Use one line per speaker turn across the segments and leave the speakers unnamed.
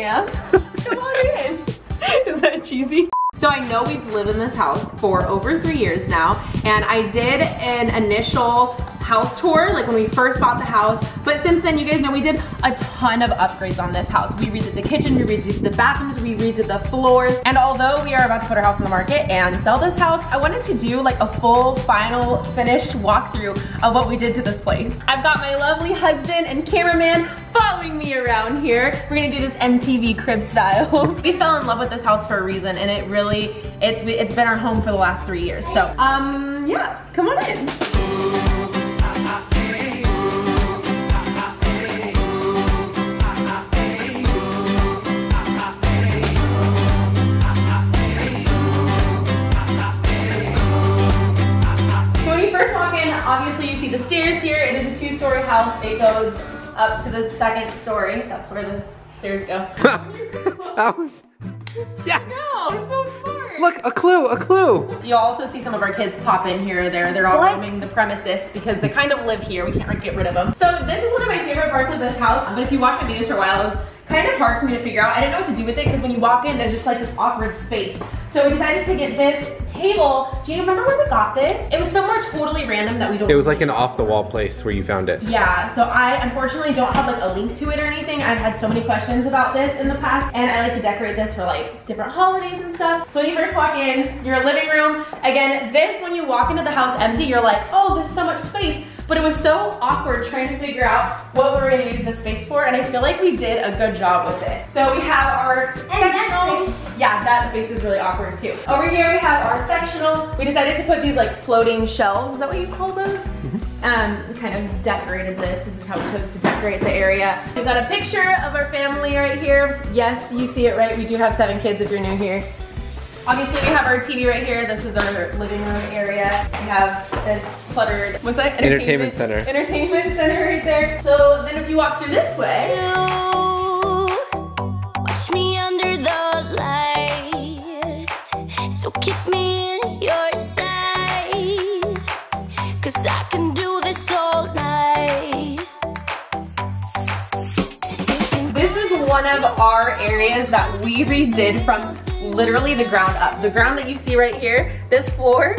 am. Come on in. Is that cheesy? So I know we've lived in this house for over 3 years now, and I did an initial house tour, like when we first bought the house, but since then, you guys know we did a ton of upgrades on this house. We redid the kitchen, we redid the bathrooms, we redid the floors, and although we are about to put our house on the market and sell this house, I wanted to do like a full, final, finished walkthrough of what we did to this place. I've got my lovely husband and cameraman following me around here. We're gonna do this MTV crib style. We fell in love with this house for a reason, and it really, it's been our home for the last 3 years. So, yeah, come on in. Obviously, you see the stairs here. It is a 2-story house. It goes up to the 2nd story. That's where the stairs go. Yeah. No, it's so smart.
Look, a clue.
You'll also see some of our kids pop in here or there. They're all roaming the premises because they kind of live here. We can't get rid of them. So this is one of my favorite parts of this house. But if you watch my videos for a while, it was kind of hard for me to figure out. I didn't know what to do with it because when you walk in, there's just like this awkward space. So we decided to get this table. Do you remember where we got this? It was somewhere totally random that we don't.
It was like an off-the-wall place where you found it.
Yeah, so I unfortunately don't have like a link to it or anything. I've had so many questions about this in the past, and I like to decorate this for like different holidays and stuff. So when you first walk in, your living room. Again, this, when you walk into the house empty, you're like, oh, there's so much space. But it was so awkward trying to figure out what we were gonna use this space for, and I feel like we did a good job with it. So we have our sectional. Yeah, that space is really awkward too. Over here we have our sectional. We decided to put these like floating shelves. Is that what you call those? Kind of decorated this. This is how we chose to decorate the area. We've got a picture of our family right here. Yes, you see it right. We do have 7 kids if you're new here. Obviously, we have our TV right here. This is our living room area. We have this cluttered, what's that?
Entertainment center.
Entertainment center right there. So then if you walk through this way.
Watch me under the light. So keep me in your sight. 'Cause I can do this all night.
This is one of our areas that we redid from literally the ground up. The ground that you see right here, this floor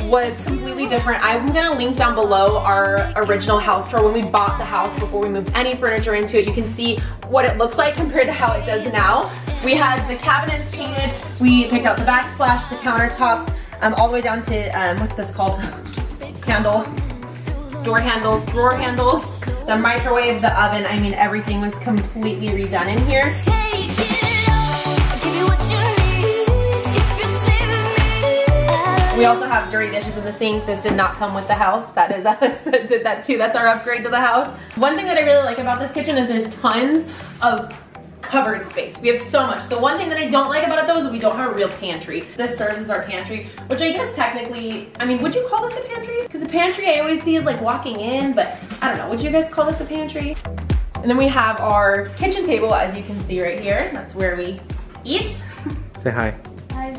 was completely different. I'm gonna link down below our original house tour when we bought the house before we moved any furniture into it. You can see what it looks like compared to how it does now. We had the cabinets painted. We picked out the backsplash, the countertops, all the way down to, what's this called? Door handles, drawer handles, the microwave, the oven. I mean, everything was completely redone in here. We also have dirty dishes in the sink. This did not come with the house. That is us that did that too. That's our upgrade to the house. One thing that I really like about this kitchen is there's tons of covered space. We have so much. The one thing that I don't like about it though is that we don't have a real pantry. This serves as our pantry, which I guess technically, I mean, would you call this a pantry? Because a pantry I always see is like walking in, but I don't know. Would you guys call this a pantry? And then we have our kitchen table, as you can see right here. That's where we eat.
Say hi.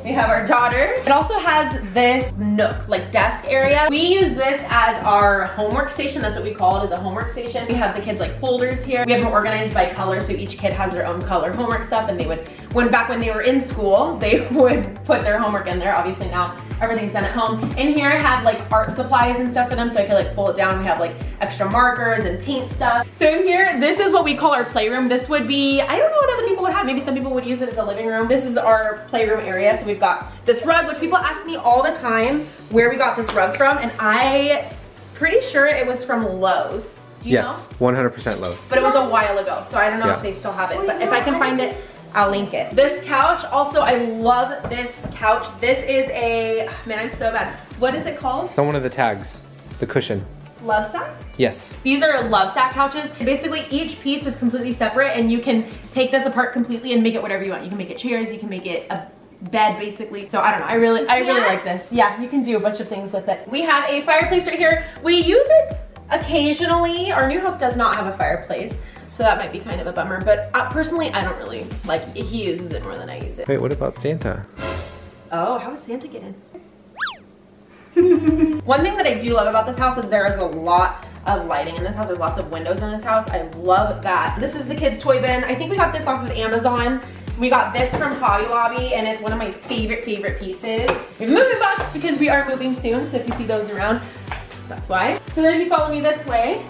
We have our daughter. It also has this nook, like desk area. We use this as our homework station. That's what we call it, is a homework station. We have the kids like folders here. We have them organized by color, so each kid has their own color homework stuff, and they would, back when they were in school, they would put their homework in there. Obviously now everything's done at home. In here I have like art supplies and stuff for them, so I can like pull it down. We have like extra markers and paint stuff. So in here, this is what we call our playroom. This would be, I don't know what other people would have. Maybe some people would use it as a living room. This is our playroom area. So we've got this rug, which people ask me all the time where we got this rug from, and I'm pretty sure it was from Lowe's. Do you know?
100% Lowe's.
But it was a while ago, so I don't know if they still have it, but if I can find it, I'll link it. This couch, also, I love this couch. This is a, man, I'm so bad. What is it called?
It's on one of the tags, the cushion.
Lovesac?
Yes.
These are Lovesac couches. Basically, each piece is completely separate, and you can take this apart completely and make it whatever you want. You can make it chairs, you can make it a bed, basically. So I don't know, I really like this. Yeah, you can do a bunch of things with it. We have a fireplace right here. We use it occasionally. Our new house does not have a fireplace, so that might be kind of a bummer, but personally, I don't really like it. He uses it more than I use it.
Wait, what about Santa?
Oh, how does Santa get in? One thing that I do love about this house is there is a lot of lighting in this house. There's lots of windows in this house. I love that. This is the kids' toy bin. I think we got this off of Amazon. We got this from Hobby Lobby, and it's one of my favorite pieces. We have a moving box because we are moving soon, so if you see those around, that's why. So then if you follow me this way,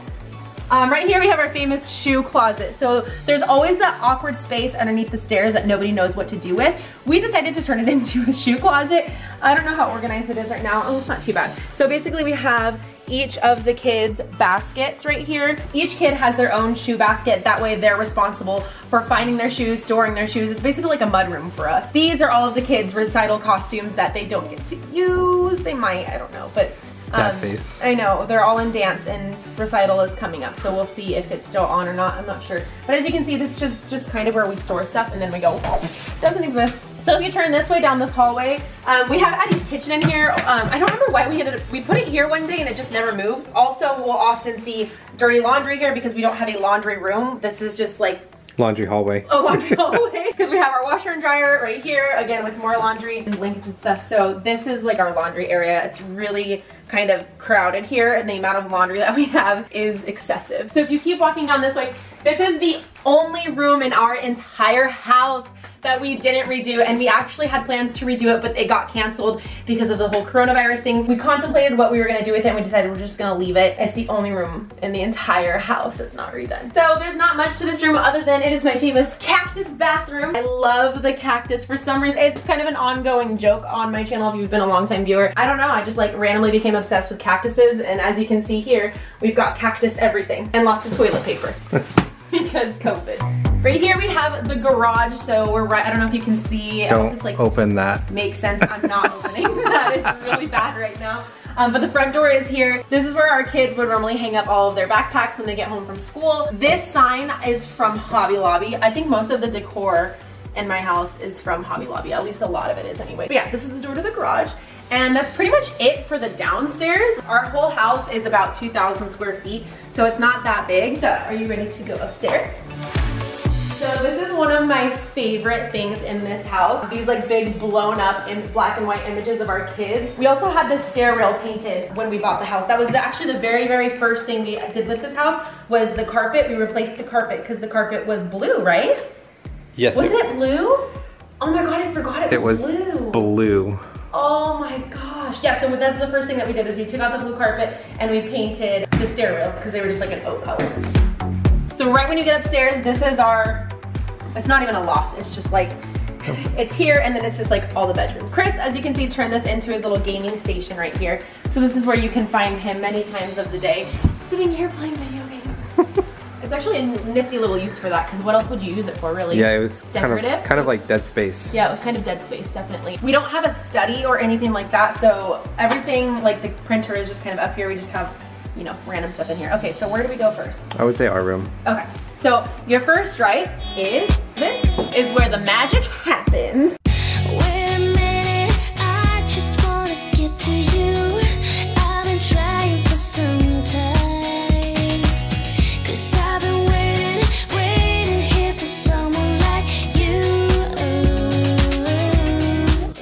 right here we have our famous shoe closet. So there's always that awkward space underneath the stairs that nobody knows what to do with. We decided to turn it into a shoe closet. I don't know how organized it is right now. Oh, it's not too bad. So basically we have each of the kids' baskets right here. Each kid has their own shoe basket. That way they're responsible for finding their shoes, storing their shoes. It's basically like a mud room for us. These are all of the kids' recital costumes that they don't get to use. They might, I don't know, but
sad face.
I know, they're all in dance and recital is coming up, so we'll see if it's still on or not, I'm not sure. But as you can see, this is just kind of where we store stuff and then we go, doesn't exist. So if you turn this way down this hallway, we have Addie's kitchen in here. I don't remember why we put it here one day and it just never moved. Also, we'll often see dirty laundry here because we don't have a laundry room. This is just like
laundry hallway.
Oh, laundry hallway. Because we have our washer and dryer right here, again with more laundry and blankets and stuff. So this is like our laundry area. It's really kind of crowded here and the amount of laundry that we have is excessive. So if you keep walking down this way, this is the only room in our entire house that we didn't redo, and we actually had plans to redo it, but it got canceled because of the whole coronavirus thing. We contemplated what we were gonna do with it and we decided we're just gonna leave it. It's the only room in the entire house that's not redone. So there's not much to this room other than it is my famous cactus bathroom. I love the cactus for some reason. It's kind of an ongoing joke on my channel if you've been a long time viewer. I don't know, I just like randomly became obsessed with cactuses, and as you can see here, we've got cactus everything and lots of toilet paper because COVID. Right here we have the garage, so we're right, I don't know if you can see.
Don't
this, like,
open that.
Makes sense, I'm not opening that, it's really bad right now. But the front door is here. This is where our kids would normally hang up all of their backpacks when they get home from school. This sign is from Hobby Lobby. I think most of the decor in my house is from Hobby Lobby, at least a lot of it is anyway. But yeah, this is the door to the garage. And that's pretty much it for the downstairs. Our whole house is about 2,000 square feet, so it's not that big. So are you ready to go upstairs? So this is one of my favorite things in this house. These like big blown up in black and white images of our kids. We also had this stair rail painted when we bought the house. That was actually the very first thing we did with this house was the carpet. We replaced the carpet because the carpet was blue, right?
Yes.
Wasn't it blue? Oh my God, I forgot it was blue.
It was blue.
Oh my gosh. Yeah, so that's the first thing that we did is we took out the blue carpet and we painted the stair rails because they were just like an oak color. So right when you get upstairs, this is our, it's not even a loft, it's just like, it's here and then it's just like all the bedrooms. Chris, as you can see, turned this into his little gaming station right here. So this is where you can find him many times of the day, sitting here playing video games. It's actually a nifty little use for that because what else would you use it for really?
Yeah, it was
decorative.
kind of like dead space.
Yeah, it was kind of dead space, definitely. We don't have a study or anything like that, so everything, like the printer is just kind of up here. We just have, you know, random stuff in here. Okay, so where do we go first?
I would say our room.
Okay, so your first right is, this is where the magic happens.
Wait a minute, I just wanna get to you. I've been trying for some time, 'cause I've been waiting here for someone like you.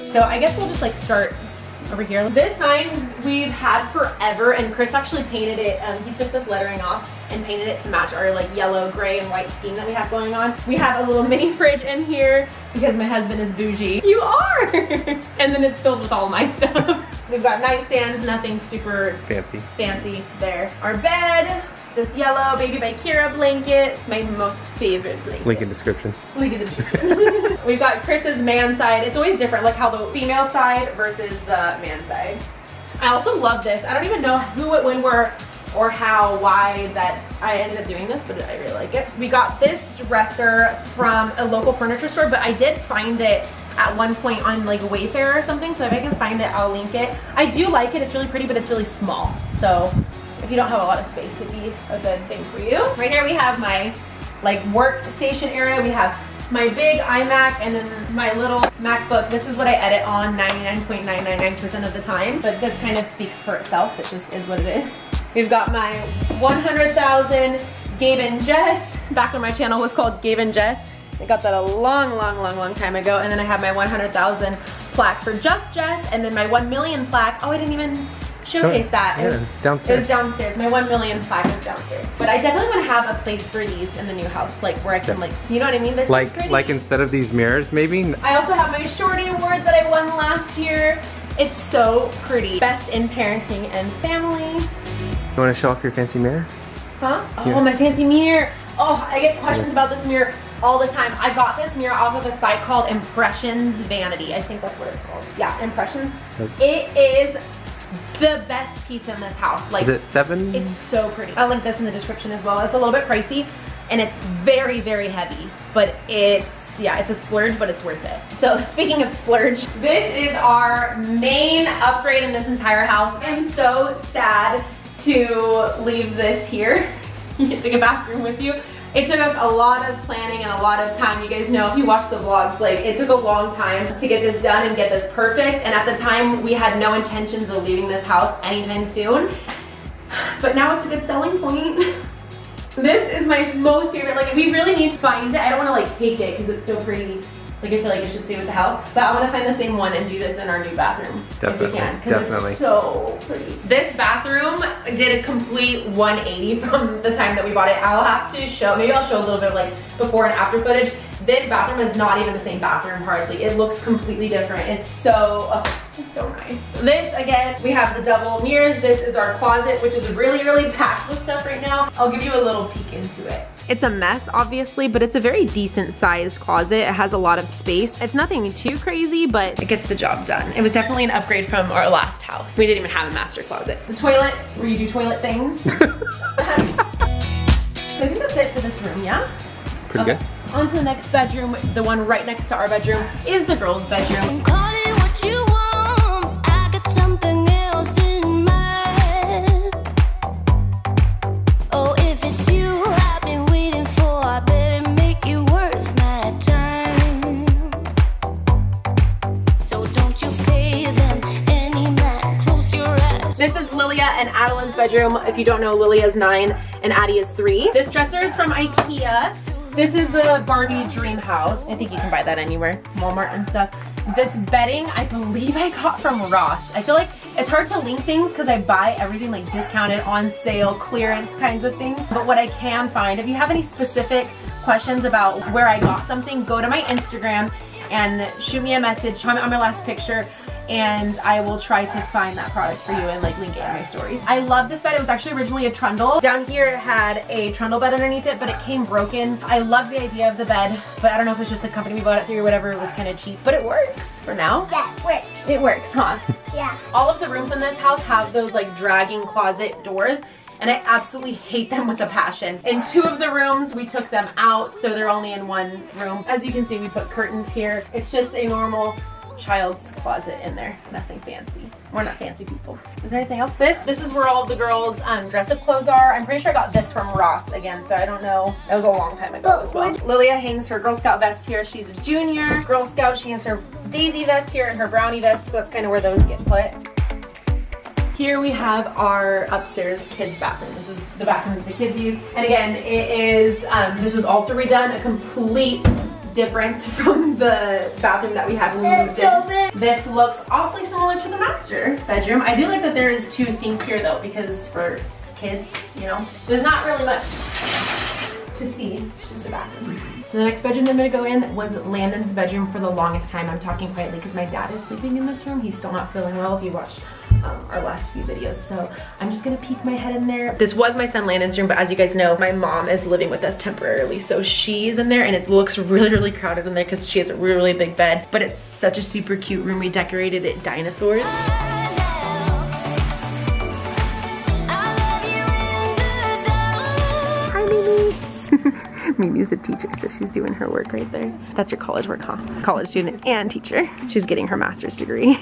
So I guess we'll just like start over here. This sign we've had forever, and Chris actually painted it. He took this lettering off and painted it to match our like yellow, gray, and white scheme that we have going on. We have a little mini fridge in here because my husband is bougie. You are! And then it's filled with all my stuff. We've got nightstands, nothing super fancy there. Our bed, this yellow Baby by Kira blanket, my most favorite blanket.
Link in description.
Link in the description. We've got Chris's man side. It's always different, like how the female side versus the man side. I also love this. I don't even know who, when, where, or how, why that I ended up doing this, but I really like it. We got this dresser from a local furniture store, but I did find it at one point on like Wayfair or something, so if I can find it, I'll link it. I do like it, it's really pretty, but it's really small. So if you don't have a lot of space, it'd be a good thing for you. Right here we have my like workstation area. We have my big iMac and then my little MacBook. This is what I edit on 99.999% of the time, but this kind of speaks for itself. It just is what it is. We've got my 100,000 Gabe and Jess, back when my channel was called Gabe and Jess. I got that a long time ago. And then I have my 100,000 plaque for Just Jess, and then my 1 million plaque. Oh, I didn't even showcase that.
Yeah, it's downstairs.
It was downstairs. My 1 million plaque is downstairs. But I definitely want to have a place for these in the new house, like where I can like, you know what I mean? They're so pretty.
Like instead of these mirrors, maybe.
I also have my Shorty Award that I won last year. It's so pretty. Best in parenting and family.
You want to show off your fancy mirror?
Huh? Oh,
Yeah.
my fancy mirror. Oh, I get questions about this mirror all the time. I got this mirror off of a site called Impressions Vanity. I think that's what it's called. Yeah, Impressions. It is the best piece in this house. Like,
is it 7?
It's so pretty. I'll link this in the description as well. It's a little bit pricey and it's very, very heavy, but it's, yeah, it's a splurge, but it's worth it. So speaking of splurge, this is our main upgrade in this entire house. I'm so sad to leave this here. You can take a bathroom with you. It took us a lot of planning and a lot of time. You guys know if you watch the vlogs, like it took a long time to get this done and get this perfect. And at the time we had no intentions of leaving this house anytime soon. But now it's a good selling point. This is my most favorite. Like we really need to find it. I don't want to like take it because it's so pretty. Like I feel like it should stay with the house, but I want to find the same one and do this in our new bathroom.
Definitely,
if we can, because it's so pretty. This bathroom did a complete 180 from the time that we bought it. I'll have to show, maybe I'll show a little bit of like before and after footage. This bathroom is not even the same bathroom hardly. It looks completely different. It's so nice. This, again, we have the double mirrors. This is our closet, which is really, really packed with stuff right now. I'll give you a little peek into it. It's a mess, obviously, but it's a very decent sized closet. It has a lot of space. It's nothing too crazy, but it gets the job done. It was definitely an upgrade from our last house. We didn't even have a master closet. The toilet, where you do toilet things. So I think that's it for this room, yeah?
Pretty good.
On to the next bedroom. The one right next to our bedroom is the girls' bedroom.
Call it what you want. I got something else in mind. Oh, if it's you I've been waiting for, I better make it worth my time. So don't you pay them any mind. Close your eyes.
This is Lilia and Addelyn's bedroom. If you don't know, Lilia's 9 and Addie is 3. This dresser is from IKEA. This is the Barbie dream house. I think you can buy that anywhere, Walmart and stuff. This bedding, I believe I got from Ross. I feel like it's hard to link things because I buy everything like discounted, on sale, clearance kinds of things. But what I can find, if you have any specific questions about where I got something, go to my Instagram and shoot me a message, comment on my last picture, and I will try to find that product for you and like link it in my stories. I love this bed. It was actually originally a trundle. Down here it had a trundle bed underneath it, but it came broken. I love the idea of the bed, but I don't know if it's just the company we bought it through or whatever. It was kind of cheap, but it works for now.
Yeah, it works.
It works, huh?
Yeah.
All of the rooms in this house have those like dragging closet doors, and I absolutely hate them with a passion. In 2 of the rooms, we took them out, so they're only in 1 room. As you can see, we put curtains here. It's just a normal child's closet in there. Nothing fancy. We're not fancy people. Is there anything else? This is where all of the girls' dress-up clothes are. I'm pretty sure I got this from Ross again, so I don't know. That was a long time ago as well. Lilia hangs her Girl Scout vest here. She's a junior Girl Scout. She has her Daisy vest here and her Brownie vest, so that's kind of where those get put. Here we have our upstairs kids bathroom. This is the bathroom that the kids use. And again, it is, this was also redone, a complete difference from the bathroom that we had when we moved in. This looks awfully similar to the master bedroom. I do like that there is 2 sinks here though, because for kids, you know, there's not really much to see. It's just a bathroom. So the next bedroom I'm gonna go in was Landon's bedroom for the longest time. I'm talking quietly because my dad is sleeping in this room. He's still not feeling well if you watched our last few videos. So I'm just gonna peek my head in there. This was my son Landon's room, but as you guys know, my mom is living with us temporarily. So she's in there and it looks really, really crowded in there because she has a really, really big bed, but it's such a super cute room. We decorated it dinosaurs. Hi, Mimi. Mimi's the teacher, so she's doing her work right there. That's your college work, huh? College student and teacher. She's getting her master's degree.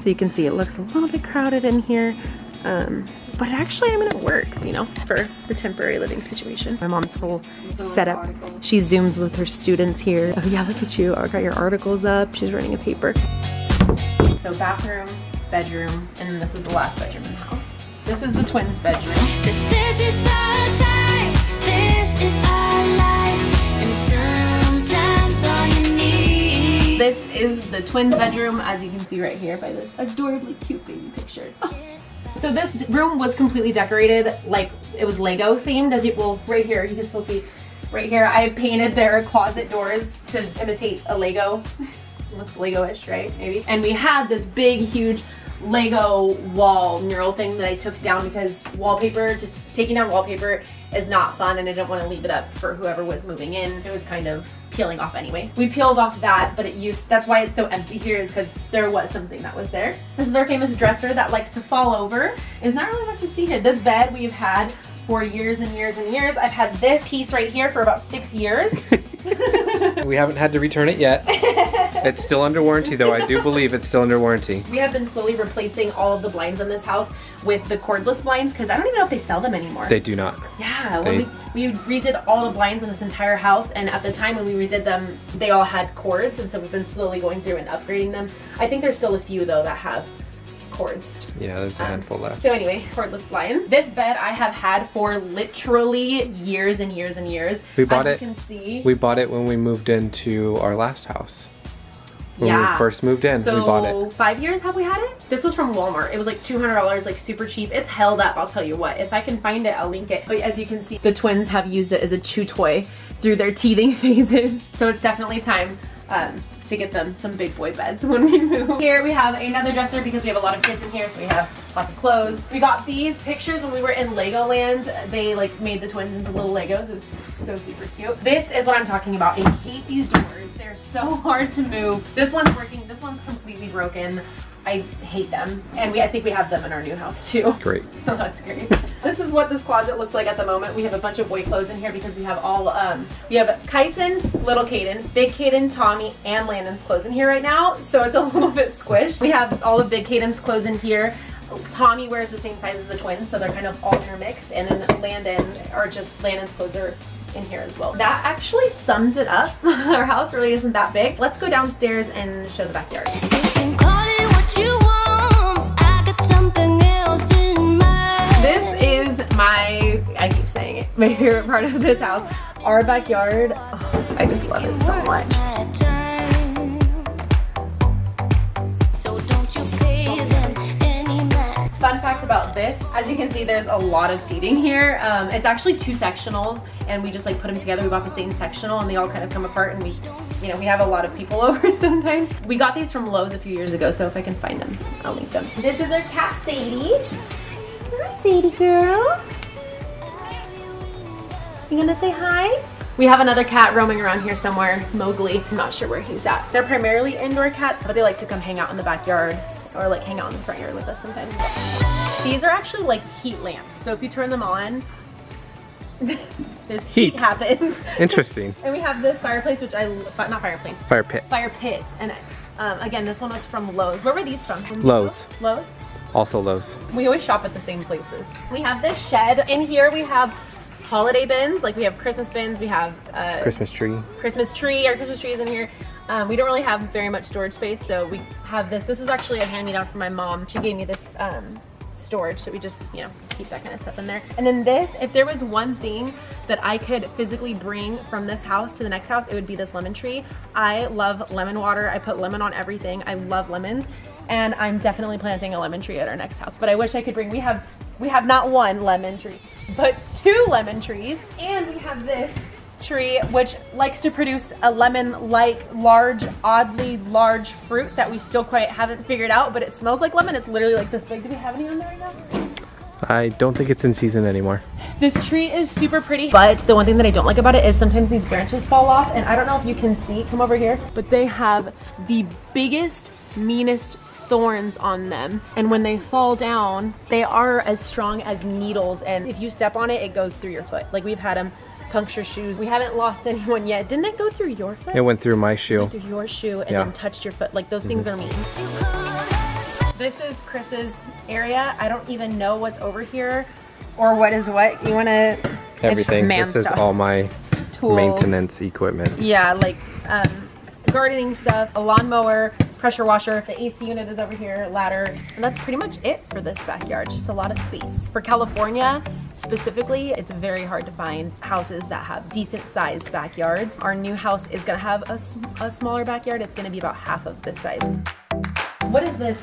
So you can see it looks a little bit crowded in here. But actually, I mean, it works, you know, for the temporary living situation. My mom's whole setup. She zooms with her students here. Oh yeah, look at you. I got your articles up. She's writing a paper. So bathroom, bedroom, and then this is the last bedroom in the house. This is the twins' bedroom.
This is our time, this is our life, and sometimes all you need.
This is the twins' bedroom, as you can see right here by this adorably cute baby picture. So this room was completely decorated like it was Lego themed, as you, well, right here, you can still see right here, I painted their closet doors to imitate a Lego. It looks Lego-ish, right? Maybe. And we had this big, huge Lego wall mural thing that I took down because wallpaper, just taking down wallpaper is not fun, and I didn't want to leave it up for whoever was moving in. It was kind of peeling off anyway. We peeled off that, but that's why it's so empty here, is because there was something that was there. This is our famous dresser that likes to fall over. There's not really much to see here. This bed we've had for years and years and years. I've had this piece right here for about 6 years.
We haven't had to return it yet. It's still under warranty though. I do believe it's still under warranty.
We have been slowly replacing all of the blinds in this house with the cordless blinds, because I don't even know if they sell them anymore.
They do not.
Yeah, when we redid all the blinds in this entire house, and at the time when we redid them, they all had cords, and so we've been slowly going through and upgrading them. I think there's still a few though that have cords.
Yeah, there's a handful left.
So anyway, cordless blinds. This bed I have had for literally years and years and years.
We bought
As you can see.
We bought it when we moved into our last house. When we first moved in,
so
we bought it.
5 years have we had it? This was from Walmart. It was like $200, like super cheap. It's held up, I'll tell you what. If I can find it, I'll link it. But as you can see, the twins have used it as a chew toy through their teething phases. So it's definitely time to get them some big boy beds when we move. Here we have another dresser because we have a lot of kids in here, so we have lots of clothes. We got these pictures when we were in Legoland. They like made the twins into little Legos. It was so super cute. This is what I'm talking about. I hate these doors. They're so hard to move. This one's working. This one's completely broken. I hate them. And I think we have them in our new house too.
Great.
So that's great. This is what this closet looks like at the moment. We have a bunch of boy clothes in here because we have all, we have Kyson, little Kaden, big Kaden, Tommy, and Landon's clothes in here right now. So it's a little bit squished. We have all of big Kaden's clothes in here. Tommy wears the same size as the twins, so they're kind of all intermixed. And then Landon's clothes are in here as well. That actually sums it up. Our house really isn't that big. Let's go downstairs and show the backyard. This is I keep saying it, my favorite part of this house. Our backyard, oh, I just love it so much. Fun fact about this, as you can see, there's a lot of seating here. It's actually 2 sectionals, and we just like put them together. We bought the same sectional, and they all kind of come apart, and we have a lot of people over sometimes. We got these from Lowe's a few years ago, so if I can find them, I'll link them. This is our cat, Sadie. Hi, Sadie girl. You gonna say hi? We have another cat roaming around here somewhere, Mowgli. I'm not sure where he's at. They're primarily indoor cats, but they like to come hang out in the backyard or like hang out in the front yard with us sometimes. These are actually like heat lamps, so if you turn them on, there's heat happens.
Interesting.
And we have this fireplace, which not fireplace.
Fire pit.
Fire pit. And again, this one was from Lowe's. Where were these from?
Lowe's.
Lowe's?
Also Lowe's.
We always shop at the same places. We have this shed. In here we have holiday bins, like we have Christmas bins, we have
Christmas tree.
Our Christmas tree is in here. We don't really have very much storage space, so we have this. This is actually a hand-me-down from my mom. She gave me this storage, so we just, keep that kind of stuff in there. And then this, if there was one thing that I could physically bring from this house to the next house, it would be this lemon tree. I love lemon water. I put lemon on everything. I love lemons, and I'm definitely planting a lemon tree at our next house. But I wish I could bring, we have not 1 lemon tree, but 2 lemon trees, and we have this tree which likes to produce a lemon-like oddly large fruit that we still quite haven't figured out, but it smells like lemon. It's literally like this big. Do we have any on there right now?
I don't think it's in season anymore.
This tree is super pretty, but the one thing that I don't like about it is sometimes these branches fall off, and I don't know if you can see, come over here, but they have the biggest, meanest thorns on them, and when they fall down, they are as strong as needles, and if you step on it, it goes through your foot. Like, we've had them puncture shoes. We haven't lost anyone yet. Didn't it go through your foot?
It went through my shoe.
It went through your shoe and then touched your foot. Like, those things are mean. This is Chris's area. I don't even know what's over here or what is what. You want to...
Everything. This is all my
tools,
maintenance equipment.
Yeah, like gardening stuff, a lawnmower, pressure washer, the AC unit is over here, ladder, and that's pretty much it for this backyard. Just a lot of space. For California specifically, it's very hard to find houses that have decent sized backyards. Our new house is gonna have a smaller backyard. It's gonna be about half of this size. What is this?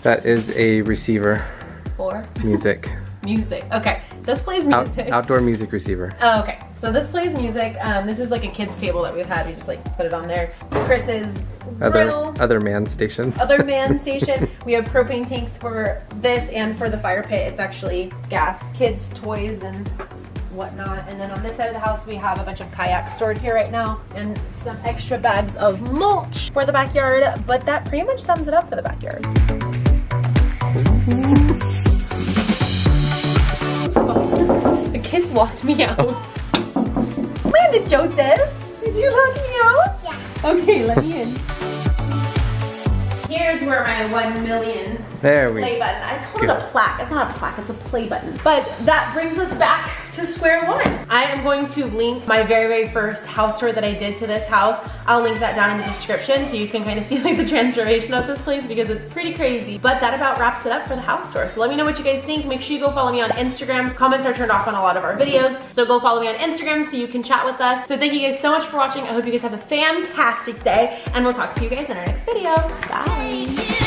That is a receiver.
for?
Music.
Music. Okay, this plays music.
Outdoor music receiver.
Oh, okay, so this plays music. This is like a kid's table that we've had. We just like put it on there. Chris's grill.
Other man station.
Other man station. We have propane tanks for this and for the fire pit. It's actually gas. Kids' toys and whatnot. And then on this side of the house, we have a bunch of kayaks stored here right now and some extra bags of mulch for the backyard. But that pretty much sums it up for the backyard. The kids locked me out. Landon, Joseph, did you lock me out?
Yeah.
Okay, let me in. Here's where my 1 million
There we
play button. I call it a plaque. It's not a plaque, it's a play button. But that brings us back to square one. I am going to link my very first house tour that I did to this house. I'll link that down in the description so you can kind of see like the transformation of this place because it's pretty crazy. But that about wraps it up for the house tour. So let me know what you guys think. Make sure you go follow me on Instagram. Comments are turned off on a lot of our videos. So go follow me on Instagram so you can chat with us. So thank you guys so much for watching. I hope you guys have a fantastic day and we'll talk to you guys in our next video. Bye.